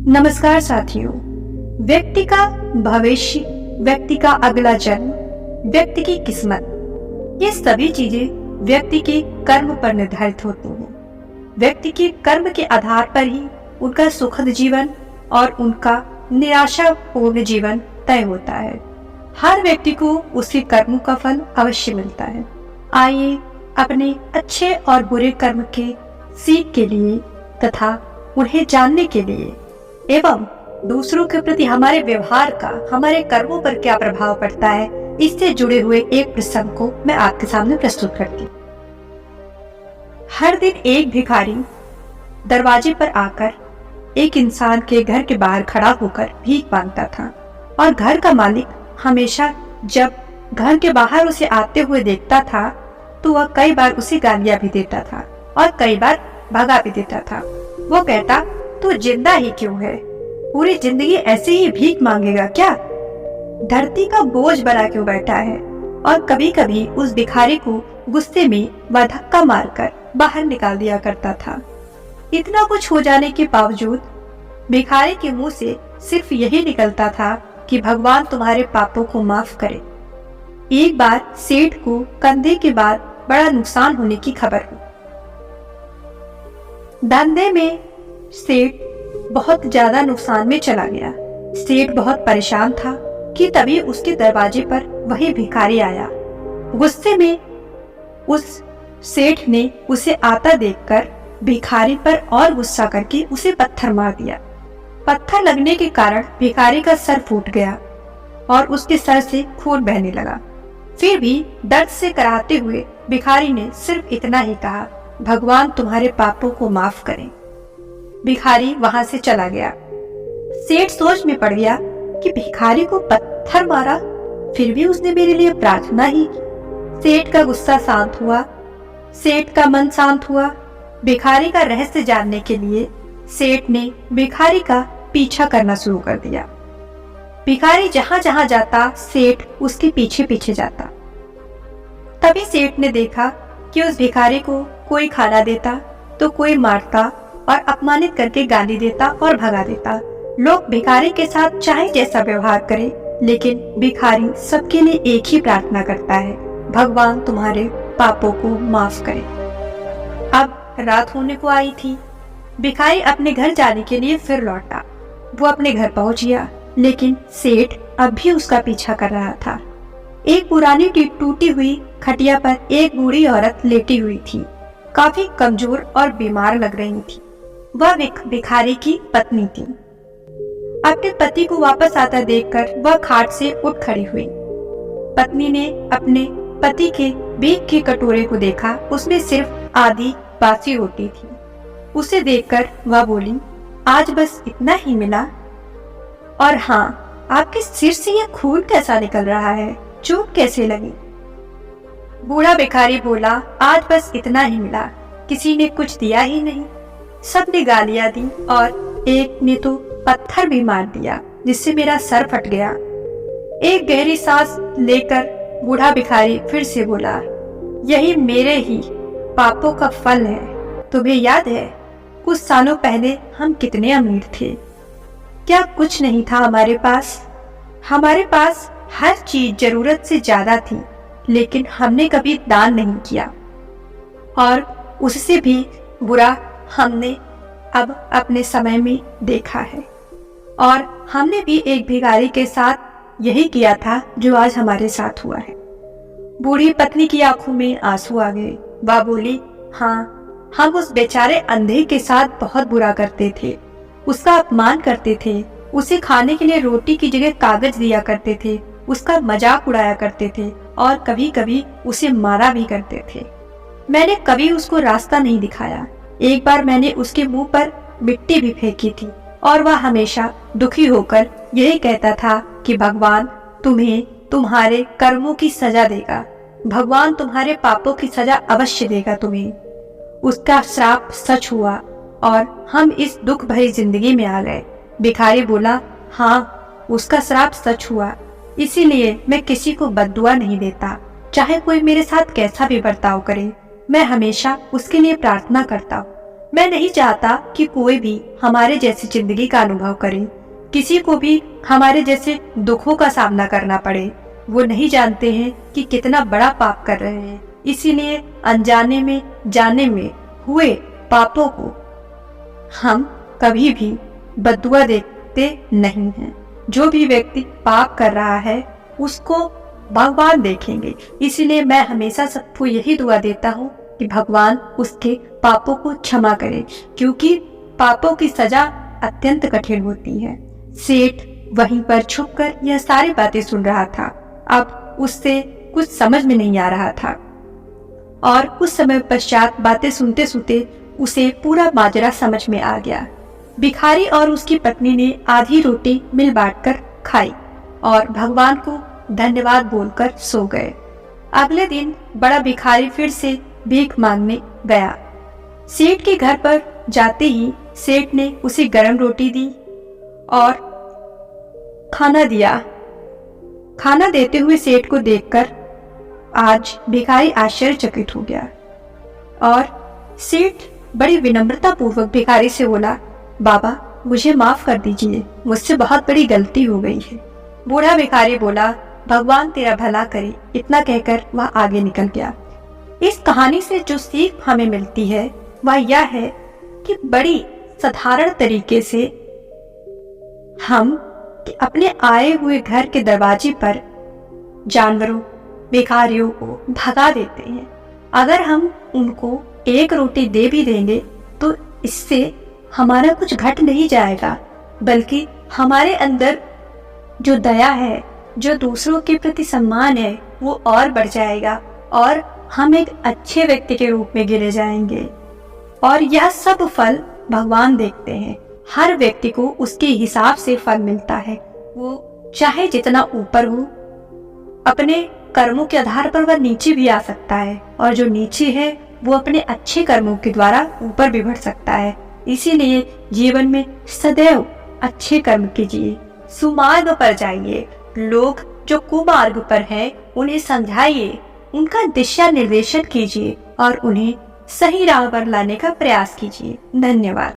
नमस्कार साथियों। व्यक्ति का भविष्य, व्यक्ति का अगला जन्म, व्यक्ति की किस्मत, ये सभी चीजें व्यक्ति के कर्म पर निर्धारित होती हैं। व्यक्ति के कर्म के आधार पर ही उनका सुखद जीवन और उनका निराशापूर्ण जीवन तय होता है। हर व्यक्ति को उसके कर्मों का फल अवश्य मिलता है। आइए अपने अच्छे और बुरे कर्म के सीख के लिए तथा उन्हें जानने के लिए एवं दूसरों के प्रति हमारे व्यवहार का हमारे कर्मों पर क्या प्रभाव पड़ता है, इससे जुड़े हुए एक प्रसंग को मैं आपके सामने प्रस्तुत करती हूँ। हर दिन एक भिखारी दरवाजे पर आकर एक इंसान के घर के बाहर खड़ा होकर भीख मांगता था और घर का मालिक हमेशा जब घर के बाहर उसे आते हुए देखता था तो वह कई बार उसे गालियां भी देता था और कई बार भगा भी देता था। वो कहता, तू जिंदा ही क्यों है? पूरी जिंदगी ऐसे ही भीख मांगेगा क्या? धरती का बोझ बना क्यों बैठा है? और कभी कभी उस भिखारी को गुस्से में वह धक्का मारकर बाहर निकाल दिया करता था। इतना कुछ हो जाने के बावजूद भिखारी के मुंह से सिर्फ यही निकलता था कि भगवान तुम्हारे पापों को माफ करे। एक बार सेठ को कंधे के बाद बड़ा नुकसान होने की खबर हुई। धंधे में सेठ बहुत ज्यादा नुकसान में चला गया। सेठ बहुत परेशान था कि तभी उसके दरवाजे पर वही भिखारी आया। गुस्से में उस सेठ ने उसे आता देखकर भिखारी पर और गुस्सा करके उसे पत्थर मार दिया। पत्थर लगने के कारण भिखारी का सर फूट गया और उसके सर से खून बहने लगा। फिर भी दर्द से कराहते हुए भिखारी ने सिर्फ इतना ही कहा, भगवान तुम्हारे पापों को माफ करें। भिखारी वहां से चला गया। सेठ सोच में पड़ गया कि भिखारी को पत्थर मारा, फिर भी उसने मेरे लिए प्रार्थना ही की। सेठ का गुस्सा शांत हुआ, सेठ का मन शांत हुआ। भिखारी का रहस्य जानने के लिए सेठ ने भिखारी का पीछा करना शुरू कर दिया। भिखारी जहां जहां जाता सेठ उसके पीछे पीछे जाता। तभी सेठ ने देखा कि उस भिखारी को कोई खाना देता तो कोई मारता और अपमानित करके गाली देता और भगा देता। लोग भिखारी के साथ चाहे जैसा व्यवहार करे, लेकिन भिखारी सबके लिए एक ही प्रार्थना करता है, भगवान तुम्हारे पापों को माफ करे। अब रात होने को आई थी। भिखारी अपने घर जाने के लिए फिर लौटा। वो अपने घर पहुंच गया, लेकिन सेठ अब भी उसका पीछा कर रहा था। एक पुरानी टूटी हुई खटिया पर एक बूढ़ी औरत लेटी हुई थी। काफी कमजोर और बीमार लग रही थी। वह भिखारी की पत्नी थी। अपने पति को वापस आता देखकर वह खाट से उठ खड़ी हुई। पत्नी ने अपने पति के भीख के कटोरे को देखा, उसमें सिर्फ आधी बासी रोटी थी। उसे देखकर वह बोली, आज बस इतना ही मिला? और हाँ, आपके सिर से यह खून कैसा निकल रहा है? चोट कैसे लगी? बूढ़ा भिखारी बोला, आज बस इतना ही मिला, किसी ने कुछ दिया ही नहीं। सबने गालियां दी और एक ने तो पत्थर भी मार दिया, जिससे मेरा सर फट गया। एक गहरी सांस लेकर बूढ़ा भिखारी फिर से बोला, यही मेरे ही पापों का फल है। तुम्हें याद है कुछ सालों पहले हम कितने अमीर थे? क्या कुछ नहीं था हमारे पास? हमारे पास हर चीज जरूरत से ज्यादा थी, लेकिन हमने कभी दान नहीं किया। और उससे भी बुरा हमने अब अपने समय में देखा है। और हमने भी एक भिखारी के साथ यही किया था जो आज हमारे साथ हुआ है। बूढ़ी पत्नी की आंखों में आंसू आ गए। वह बोली, हाँ, हम उस बेचारे अंधे के साथ बहुत बुरा करते थे, उसका अपमान करते थे, उसे खाने के लिए रोटी की जगह कागज दिया करते थे, उसका मजाक उड़ाया करते थे और कभी कभी उसे मारा भी करते थे। मैंने कभी उसको रास्ता नहीं दिखाया। एक बार मैंने उसके मुंह पर मिट्टी भी फेंकी थी और वह हमेशा दुखी होकर यही कहता था कि भगवान तुम्हें तुम्हारे कर्मों की सजा देगा, भगवान तुम्हारे पापों की सजा अवश्य देगा तुम्हें। उसका श्राप सच हुआ और हम इस दुख भरी जिंदगी में आ गए। भिखारी बोला, हाँ, उसका श्राप सच हुआ, इसीलिए मैं किसी को बद्दुआ नहीं देता। चाहे कोई मेरे साथ कैसा भी बर्ताव करे, मैं हमेशा उसके लिए प्रार्थना करता हूँ। मैं नहीं चाहता कि कोई भी हमारे जैसी जिंदगी का अनुभव करे, किसी को भी हमारे जैसे दुखों का सामना करना पड़े। वो नहीं जानते हैं कि कितना बड़ा पाप कर रहे हैं, इसीलिए अनजाने में जाने में हुए पापों को हम कभी भी बद्दुआ देते नहीं हैं। जो भी व्यक्ति पाप कर रहा है उसको भगवान देखेंगे, इसीलिए मैं हमेशा सबको यही दुआ देता हूँ कि भगवान उसके पापों को क्षमा करे, क्योंकि पापों की सजा अत्यंत कठिन होती है। सेठ वहीं पर छुपकर यह सारी बातें सुन रहा था। अब उससे कुछ समझ में नहीं आ रहा था और कुछ समय पश्चात बातें सुनते सुनते उसे पूरा माजरा समझ में आ गया। भिखारी और उसकी पत्नी ने आधी रोटी मिल बांटकर खाई और भगवान को धन्यवाद बोलकर सो गए। अगले दिन बड़ा भिखारी फिर से भीख मांगने गया। सेठ के घर पर जाते ही सेठ ने उसे गरम रोटी दी और खाना दिया। खाना देते हुए सेठ को देखकर आज भिखारी आश्चर्यचकित हो गया और सेठ बड़ी विनम्रता पूर्वक भिखारी से बोला, बाबा मुझे माफ कर दीजिए, मुझसे बहुत बड़ी गलती हो गई है। बूढ़ा भिखारी बोला, भगवान तेरा भला करे। इतना कहकर वह आगे निकल गया। इस कहानी से जो सीख हमें मिलती है वह यह है कि बड़ी साधारण तरीके से हम अपने आए हुए घर के दरवाजे पर जानवरों, भिखारियों को भगा देते हैं। अगर हम उनको एक रोटी दे भी देंगे तो इससे हमारा कुछ घट नहीं जाएगा, बल्कि हमारे अंदर जो दया है, जो दूसरों के प्रति सम्मान है, वो और बढ़ जाएगा और हम एक अच्छे व्यक्ति के रूप में गिने जाएंगे। और यह सब फल भगवान देखते हैं। हर व्यक्ति को उसके हिसाब से फल मिलता है। वो चाहे जितना ऊपर हो, अपने कर्मों के आधार पर वह नीचे भी आ सकता है, और जो नीचे है वो अपने अच्छे कर्मों के द्वारा ऊपर भी बढ़ सकता है। इसीलिए जीवन में सदैव अच्छे कर्म कीजिए, सुमार्ग पर जाइए। लोग जो कुमार्ग पर हैं उन्हें समझाइए, उनका दिशा निर्देशन कीजिए और उन्हें सही राह पर लाने का प्रयास कीजिए। धन्यवाद।